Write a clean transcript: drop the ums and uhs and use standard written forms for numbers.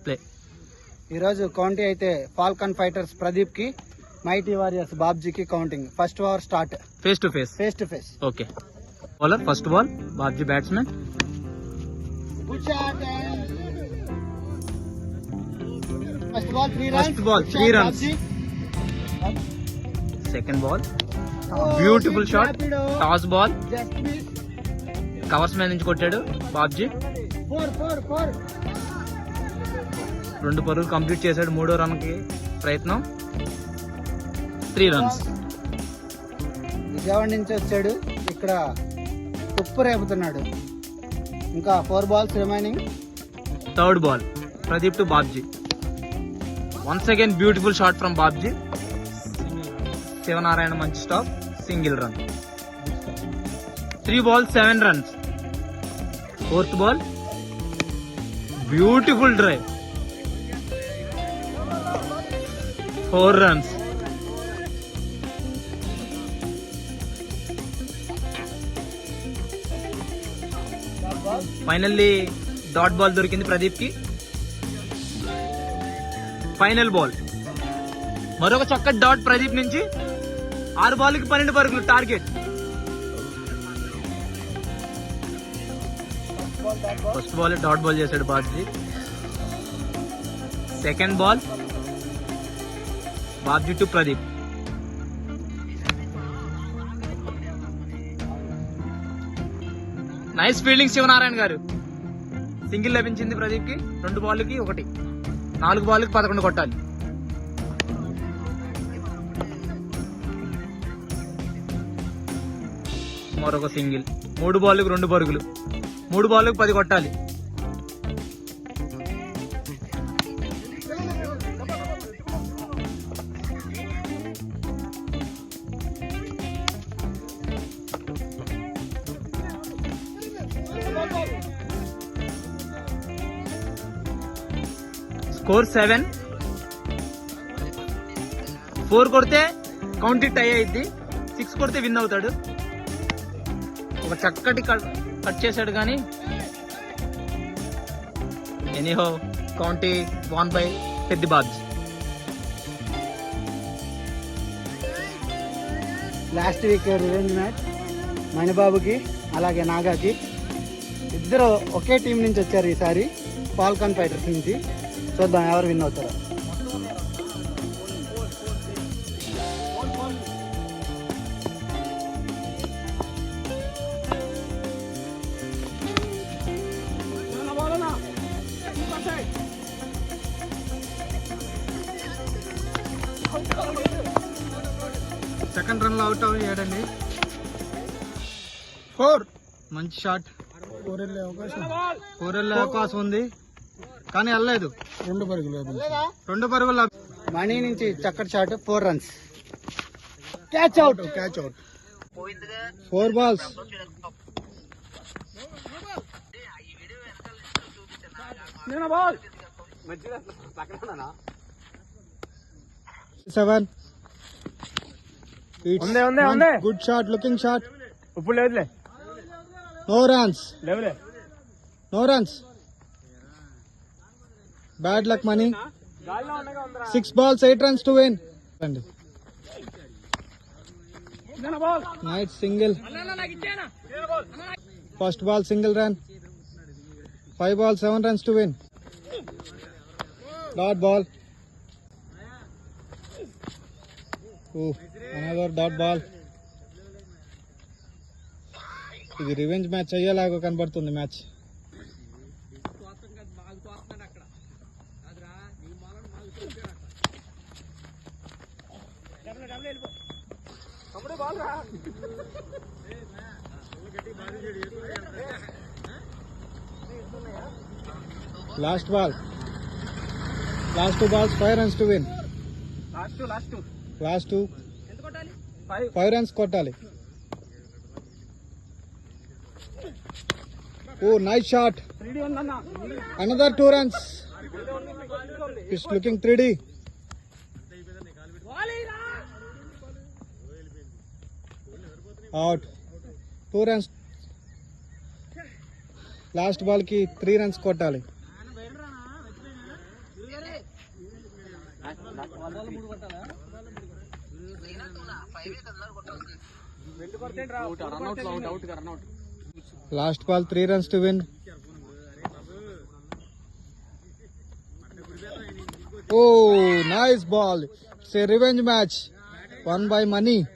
Play. ఈరోజు county అయితే Falcon fighters Pradeep కి, మైటీ వారియర్స్ బాబ్జీకి counting. First over start. Face to face. Okay. Bowler first ball, Babji batsmen. First ball 3 runs. Second ball beautiful shot, toss ball, covers మీద నుంచి కొట్టాడు బాబ్జీ. 2 పరుగులు complete చేశాడు. 3వ రన్ కి ప్రయత్నం. 3 runs. విజయవాడ నుంచి వచ్చాడు, ఇక్కడ తుప్పు రేపుతున్నాడు. ఇంకా 4 balls remaining. Third ball Pradeep to Babji. Once again beautiful shot from Babji. Sivanarayana మంచి stop, single run. 3 balls 7 runs. Fourth ball beautiful drive, 4 runs. Finally dot ball దొరికింది ప్రదీప్ కి. ఫైనల్ బాల్ మరొక చక్కటి డాట్ ప్రదీప్ నుంచి. 6 బాల్కి 12 పరుగులు target. First ball dot ball చేశాడు Babji. Second ball Babji to Pradeep. Nice fielding Sivanarayana గారు. సింగిల్ లభించింది ప్రదీప్ కి. 2 బాల్కి 1. 4 బాల్కి 11 కొట్టాలి. మరొక సింగిల్. 3 బాల్కి 2 పరుగులు. 3 బాల్కి 10 కొట్టాలి. స్కోర్ 7. 4 కొడితే కౌంటీ టై అయింది. 6 కొడితే విన్ అవుతాడు. ఒక చక్కటి కట్ చేశాడు కానీ ఎనీహో కౌంటీ వాన్ బై పెద్ద Babji. Last week revenge match మణిబాబుకి అలాగే నాగాకి. ఇద్దరు ఒకే టీం నుంచి వచ్చారు ఈసారి, ఫాల్కన్ ఫైటర్స్ నుంచి. చూద్దాం ఎవరు విన్ అవుతారో. సెకండ్ రన్ లో అవుట్ అయ్యాడండి. 4. మంచి షాట్. 4 వెళ్ళే అవకాశం ఉంది కానీ వెళ్ళలేదు. 2 పరుగులు. మణి నుంచి చక్కటి shot, 4 runs. Catch out. 4 balls. Seven. Good shot, looking shot. ఇప్పుడు లేదులే. No runs. No runs. Bad luck Mani. 6 balls 8 runs to win. Nice single. First ball single run. 5 balls 7 runs to win. Dot ball. Oh, another dot ball. ఇది revenge match అయ్యేలాగా కనబడుతుంది match. Last ball. Last 2 balls 5 runs to win. Last 2 5 runs కొట్టాలి. Oh, nice shot. Another 2 runs. It's looking 3D. Out. 2 runs. Last ball ki 3 runs కొట్టాలి. Last ball, 3 runs to win. Oh, nice ball. It's a revenge match. Won by Mani.